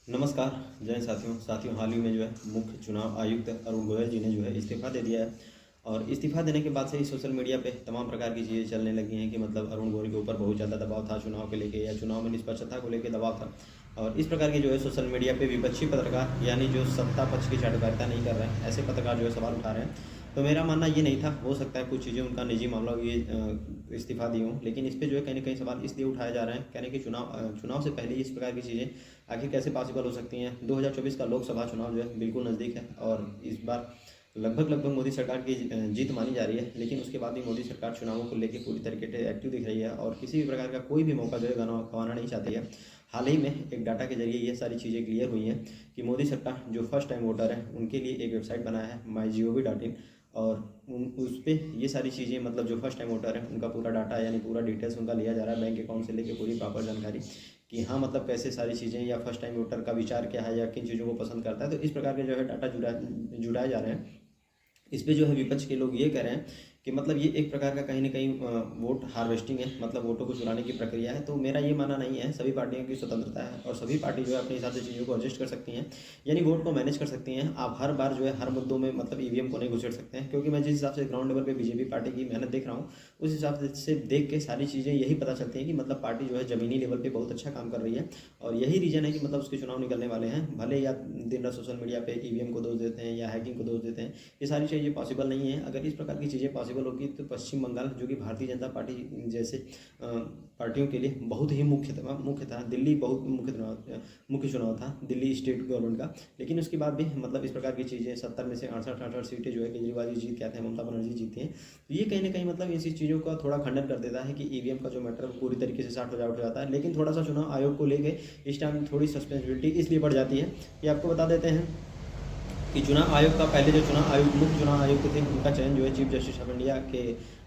नमस्कार। जय साथियों हाल ही में जो है मुख्य चुनाव आयुक्त अरुण गोयल जी ने जो है इस्तीफ़ा दे दिया है। और इस्तीफ़ा देने के बाद से ही सोशल मीडिया पे तमाम प्रकार की चीज़ें चलने लगी हैं कि मतलब अरुण गोयल के ऊपर बहुत ज़्यादा दबाव था चुनाव को लेके, या चुनाव में निष्पक्षता को लेके दबाव था। और इस प्रकार की जो है सोशल मीडिया पे विपक्षी पत्रकार, यानी जो सत्ता पक्ष की चाटुकारिता नहीं कर रहे हैं, ऐसे पत्रकार जो है सवाल उठा रहे हैं। तो मेरा मानना ये नहीं था, हो सकता है कुछ चीज़ें उनका निजी मामला हो, ये इस्तीफ़ा दी हों, लेकिन इस पे जो है कहीं न कहीं सवाल इसलिए उठाए जा रहे हैं, कह रहे हैं कि चुनाव से पहले ही इस प्रकार की चीज़ें आखिर कैसे पॉसिबल हो सकती हैं। 2024 का लोकसभा चुनाव जो है बिल्कुल नज़दीक है, और इस बार लगभग मोदी सरकार की जीत मानी जा रही है। लेकिन उसके बाद भी मोदी सरकार चुनावों को लेकर पूरी तरीके से एक्टिव दिख रही है, और किसी भी प्रकार का कोई भी मौका जो है गंवाना नहीं चाहती है। हाल ही में एक डाटा के जरिए ये सारी चीज़ें क्लियर हुई हैं कि मोदी सरकार जो फर्स्ट टाइम वोटर है उनके लिए एक वेबसाइट बनाया है mygov.in। और उस पर ये सारी चीज़ें, मतलब जो फर्स्ट टाइम वोटर है उनका पूरा डाटा, यानी पूरा डिटेल्स उनका लिया जा रहा है, बैंक अकाउंट से लेकर पूरी प्रॉपर जानकारी कि हाँ मतलब कैसे सारी चीज़ें, या फर्स्ट टाइम वोटर का विचार क्या है, या किन चीज़ों को पसंद करता है। तो इस प्रकार के जो है डाटा जुटाए जा रहे हैं। इस पे जो है विपक्ष के लोग ये कह रहे हैं कि मतलब ये एक प्रकार का कहीं न कहीं वोट हार्वेस्टिंग है, मतलब वोटों को चुराने की प्रक्रिया है। तो मेरा ये मानना नहीं है, सभी पार्टियों की स्वतंत्रता है और सभी पार्टी जो है अपने हिसाब से चीज़ों को एडजस्ट कर सकती हैं, यानी वोट को मैनेज कर सकती हैं। आप हर बार जो है हर मुद्दों में मतलब ईवीएम को नहीं घुसेड़ सकते हैं, क्योंकि मैं जिस हिसाब से ग्राउंड लेवल पे बीजेपी पार्टी की मेहनत देख रहा हूँ, उस हिसाब से देख के सारी चीज़ें यही पता चलती हैं कि मतलब पार्टी जो है ज़मीनी लेवल पे बहुत अच्छा काम कर रही है। और यही रीज़न है कि मतलब उसके चुनाव निकलने वाले हैं। भले या दिन रात सोशल मीडिया पे ईवीएम को दोष देते हैं या हैकिंग को दोष देते हैं, ये सारी चीज़ें पॉसिबल नहीं है। अगर इस प्रकार की चीज़ें पॉसिबल होगी तो पश्चिम बंगाल, जो कि भारतीय जनता पार्टी जैसे पार्टियों के लिए बहुत ही मुख्य था, दिल्ली बहुत मुख्य चुनाव था दिल्ली स्टेट गवर्नमेंट का। लेकिन उसके बाद भी मतलब इस प्रकार की चीज़ें 70 में से 68 सीटें जो है केजरीवाल जी जीत के आते हैं, ममता बनर्जी जीती हैं। तो ये कहीं ना कहीं मतलब इसी चीज़ों का थोड़ा खंडन कर देता है कि ईवीएम का जो मैटर पूरी तरीके से 60 हो जाता है। लेकिन थोड़ा सा चुनाव आयोग को लेके इस टाइम थोड़ी सस्पेंसिबिलिटी इसलिए बढ़ जाती है कि आपको बता देते हैं कि चुनाव आयोग का पहले जो चुनाव आयोग मुख्य चुनाव आयुक्त थे उनका चयन जो है चीफ जस्टिस ऑफ इंडिया के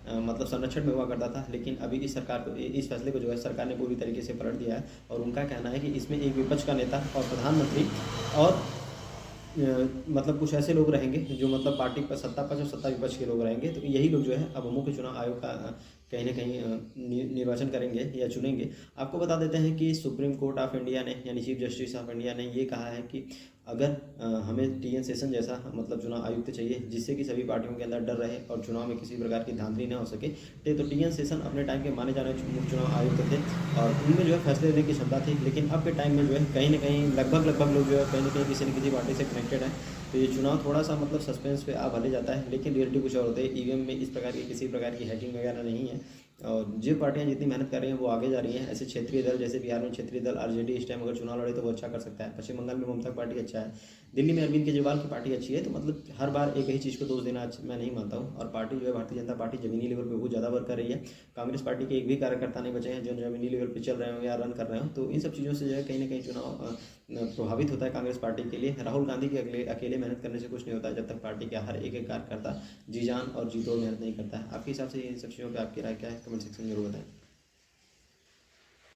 मतलब संरक्षण में हुआ करता था। लेकिन अभी इस सरकार को, इस फैसले को जो है सरकार ने पूरी तरीके से पलट दिया है। और उनका कहना है कि इसमें एक विपक्ष का नेता और प्रधानमंत्री और मतलब कुछ ऐसे लोग रहेंगे जो मतलब पार्टी पर सत्ता पक्ष और सत्ता विपक्ष के लोग रहेंगे। तो यही लोग जो है अब मुख्य चुनाव आयोग का कहीं ना कहीं निर्वाचन करेंगे या चुनेंगे। आपको बता देते हैं कि सुप्रीम कोर्ट ऑफ इंडिया ने, यानी चीफ जस्टिस ऑफ इंडिया ने ये कहा है कि अगर हमें टीएन सेशन जैसा मतलब चुनाव आयुक्त चाहिए जिससे कि सभी पार्टियों के अंदर डर रहे और चुनाव में किसी प्रकार की धांधली न हो सके, तो टीएन सेशन अपने टाइम के माने जाने मुख्य चुनाव आयुक्त थे और उनमें जो है फैसले लेने की क्षमता थी। लेकिन अब के टाइम में जो है कहीं ना कहीं लगभग लोग जो है कहीं ना कहीं किसी न किसी पार्टी से कनेक्टेड है। तो ये चुनाव थोड़ा सा मतलब सस्पेंस पे आ भले जाता है, लेकिन रियलिटी कुछ और होती है। ईवीएम में इस प्रकार की किसी प्रकार की हैकिंग वगैरह नहीं है। और जो पार्टियां जितनी मेहनत कर रही हैं वो आगे जा रही हैं। ऐसे क्षेत्रीय दल, जैसे बिहार में क्षेत्रीय दल आरजेडी इस टाइम अगर चुनाव लड़े तो वो अच्छा कर सकता है। पश्चिम बंगाल में ममता पार्टी अच्छा है, दिल्ली में अरविंद केजरीवाल की पार्टी अच्छी है। तो मतलब हर बार एक ही चीज़ को दोष देना मैं नहीं मानता हूँ। और पार्टी जो है भारतीय जनता पार्टी जमीनी लेवल पे बहुत ज़्यादा वर्क कर रही है। कांग्रेस पार्टी के एक भी कार्यकर्ता नहीं बचे हैं जो जमीनी लेवल पर चल रहे हो या रन कर रहे हो। तो इन सब चीज़ों से जो है कहीं ना कहीं चुनाव प्रभावित होता है कांग्रेस पार्टी के लिए। राहुल गांधी के अकेले मेहनत करने से कुछ नहीं होता जब तक पार्टी के हर एक कार्यकर्ता जी जान और जी तोड़ मेहनत नहीं करता है। आपके हिसाब से इन सब चीज़ों पर आपकी राय क्या है? कमेंट सेक्शन में जरूर बताएं।